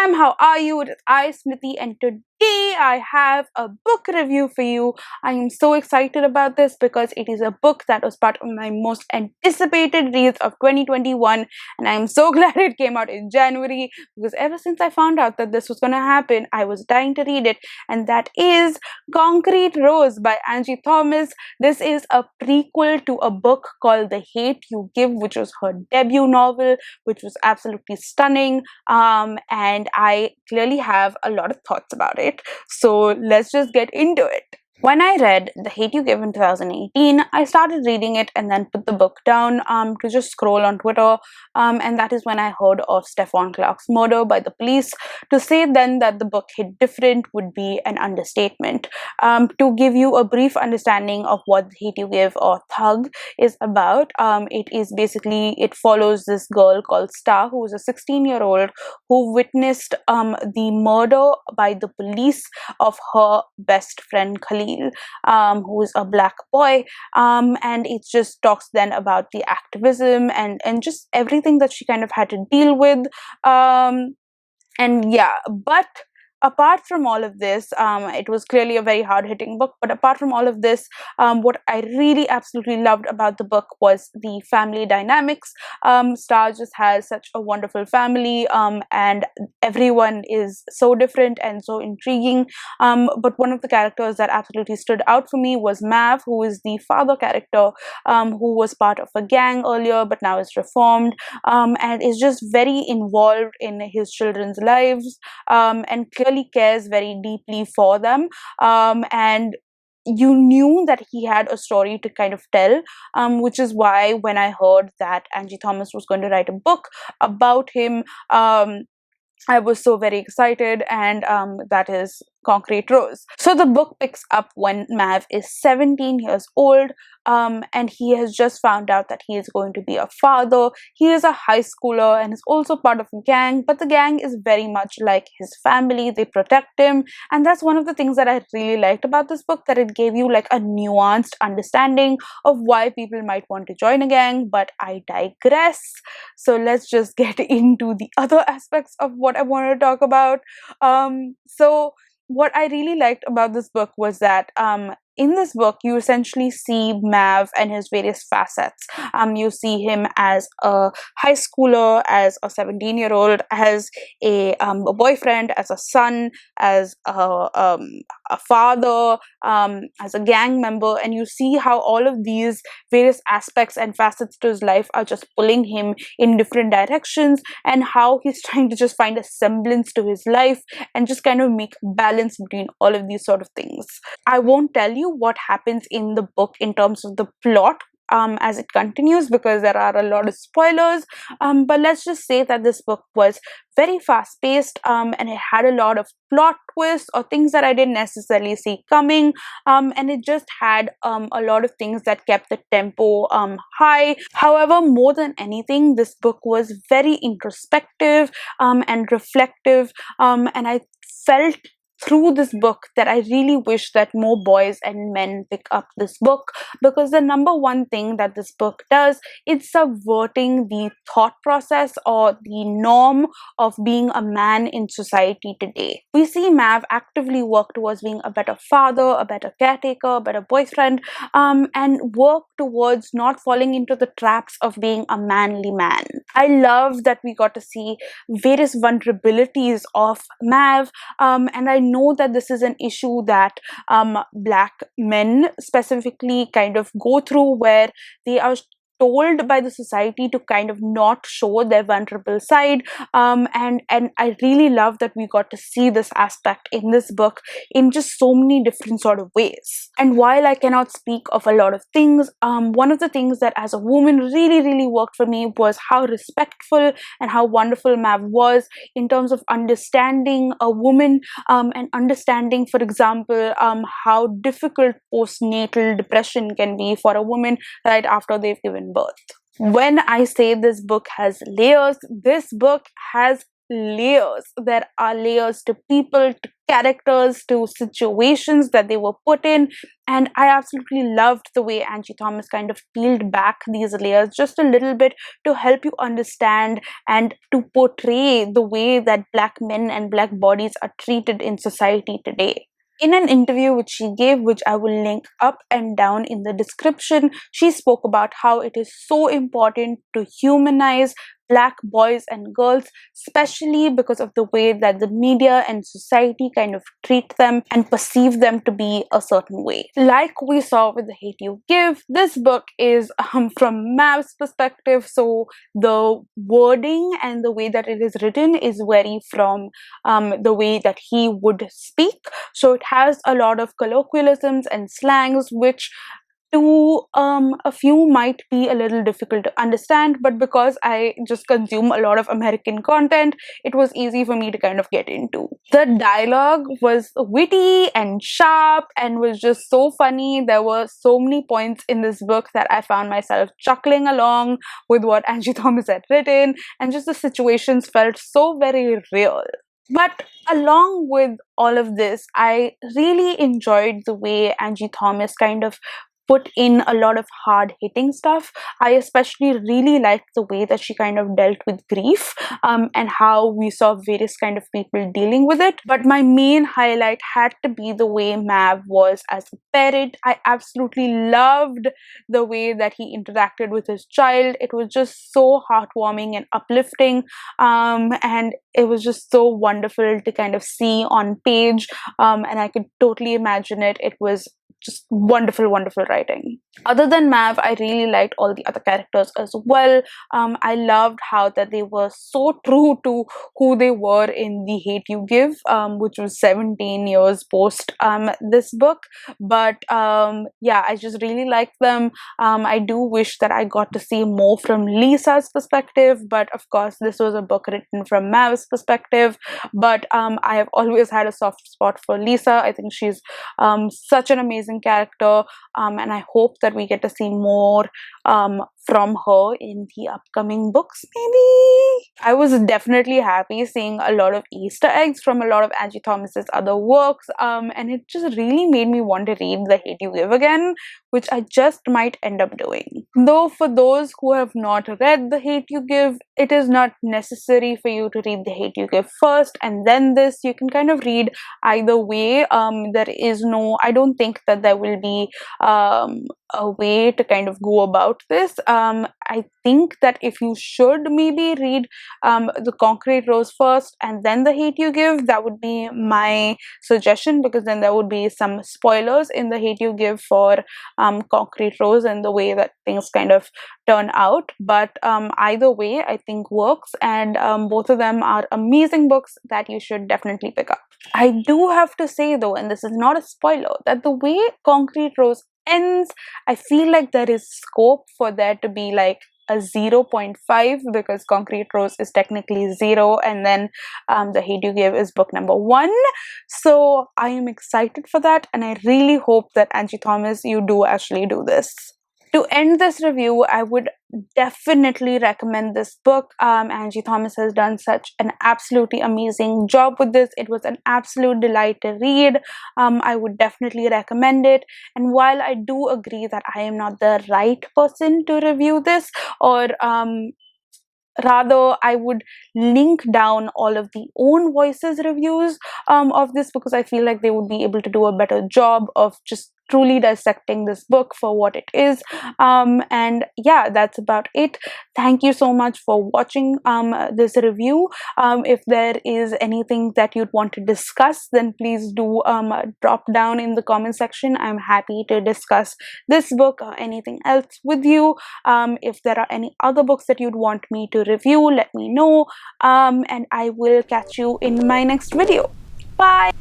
fam, how are you? It is I, Smriti, and today I have a book review for you. I am so excited about this because it is a book that was part of my most anticipated reads of 2021, and I am so glad it came out in January because ever since I found out that this was going to happen, I was dying to read it, and that is Concrete Rose by Angie Thomas. This is a prequel to a book called The Hate You Give, which was her debut novel, which was absolutely stunning. And I clearly have a lot of thoughts about it. So let's just get into it. When I read The Hate You Give in 2018, I started reading it and then put the book down to just scroll on Twitter. And that is when I heard of Stephon Clark's murder by the police. To say then that the book hit different would be an understatement. To give you a brief understanding of what The Hate You Give or Thug is about, it follows this girl called Star, who is a 16-year-old who witnessed the murder by the police of her best friend Khalil, who is a black boy, and it just talks then about the activism and just everything that she kind of had to deal with, and yeah, but apart from all of this, it was clearly a very hard-hitting book, but apart from all of this, what I really absolutely loved about the book was the family dynamics. Star just has such a wonderful family, and everyone is so different and so intriguing, but one of the characters that absolutely stood out for me was Mav, who is the father character, who was part of a gang earlier but now is reformed, and is just very involved in his children's lives, and clearly cares very deeply for them, and you knew that he had a story to kind of tell, which is why when I heard that Angie Thomas was going to write a book about him, I was so very excited, and that is Concrete Rose. So the book picks up when Mav is 17 years old, and he has just found out that he is going to be a father. He is a high schooler and is also part of a gang, but the gang is very much like his family. They protect him, and that's one of the things that I really liked about this book, that it gave you like a nuanced understanding of why people might want to join a gang, but I digress. So let's just get into the other aspects of what I want to talk about. So what I really liked about this book was that in this book, you essentially see Mav and his various facets. You see him as a high schooler, as a 17-year-old, as a boyfriend, as a son, as a father, as a gang member, and you see how all of these various aspects and facets to his life are just pulling him in different directions, and how he's trying to just find a semblance to his life and just kind of make balance between all of these sort of things. I won't tell you what happens in the book in terms of the plot as it continues, because there are a lot of spoilers, but let's just say that this book was very fast-paced, and it had a lot of plot twists or things that I didn't necessarily see coming, and it just had a lot of things that kept the tempo high. However, more than anything, this book was very introspective and reflective, and I felt through this book that I really wish that more boys and men pick up this book, because the number one thing that this book does is subverting the thought process or the norm of being a man in society today. We see Mav actively work towards being a better father, a better caretaker, a better boyfriend, and work towards not falling into the traps of being a manly man. I love that we got to see various vulnerabilities of Mav, and I know that this is an issue that black men specifically kind of go through, where they are told by the society to kind of not show their vulnerable side, and I really love that we got to see this aspect in this book in just so many different sort of ways. And while I cannot speak of a lot of things, one of the things that as a woman really worked for me was how respectful and how wonderful Mav was in terms of understanding a woman, and understanding, for example, how difficult postnatal depression can be for a woman right after they've given birth. When I say this book has layers, this book has layers. There are layers to people, to characters, to situations that they were put in. And I absolutely loved the way Angie Thomas kind of peeled back these layers just a little bit to help you understand and to portray the way that Black men and Black bodies are treated in society today. In an interview which she gave, which I will link up and down in the description, she spoke about how it is so important to humanize Black boys and girls, especially because of the way that the media and society kind of treat them and perceive them to be a certain way. Like we saw with The Hate You Give, this book is from Mav's perspective, so the wording and the way that it is written is very from the way that he would speak. So it has a lot of colloquialisms and slangs, which to a few might be a little difficult to understand, but because I just consume a lot of American content, it was easy for me to kind of get into. The dialogue was witty and sharp and was just so funny. There were so many points in this book that I found myself chuckling along with what Angie Thomas had written, and just the situations felt so very real. But along with all of this, I really enjoyed the way Angie Thomas kind of put in a lot of hard-hitting stuff. I especially really liked the way that she kind of dealt with grief and how we saw various kind of people dealing with it. But my main highlight had to be the way Mav was as a parent. I absolutely loved the way that he interacted with his child. It was just so heartwarming and uplifting, and it was just so wonderful to kind of see on page, and I could totally imagine it. It was just wonderful, wonderful writing. Other than Mav, I really liked all the other characters as well. I loved how that they were so true to who they were in The Hate You Give, which was 17 years post this book. But yeah, I just really liked them. I do wish that I got to see more from Lisa's perspective, but of course this was a book written from Mav's perspective. But I have always had a soft spot for Lisa. I think she's such an amazing character, and I hope that we get to see more from her in the upcoming books. Maybe I was definitely happy seeing a lot of Easter eggs from a lot of Angie Thomas's other works, and it just really made me want to read The Hate You Give again, which I just might end up doing. Though for those who have not read The Hate You Give, it is not necessary for you to read The Hate You Give first and then this. You can kind of read either way. There is no, I don't think that there will be a way to kind of go about this. I think that if you should maybe read The Concrete Rose first and then The Hate You Give, that would be my suggestion, because then there would be some spoilers in The Hate You Give for Concrete Rose and the way that things kind of turn out. But either way I think works, and both of them are amazing books that you should definitely pick up. I do have to say though, and this is not a spoiler, that the way Concrete Rose ends, I feel like there is scope for there to be like a 0.5, because Concrete Rose is technically 0, and then The Hate You Give is book number 1. So I am excited for that, and I really hope that Angie Thomas, you do actually do this. To end this review, I would definitely recommend this book. Angie Thomas has done such an absolutely amazing job with this. It was an absolute delight to read. I would definitely recommend it. And while I do agree that I am not the right person to review this, or rather I would link down all of the own voices reviews of this, because I feel like they would be able to do a better job of just truly dissecting this book for what it is. And yeah, that's about it. Thank you so much for watching this review. If there is anything that you'd want to discuss, then please do drop down in the comment section. I'm happy to discuss this book or anything else with you. If there are any other books that you'd want me to review, let me know, and I will catch you in my next video. Bye.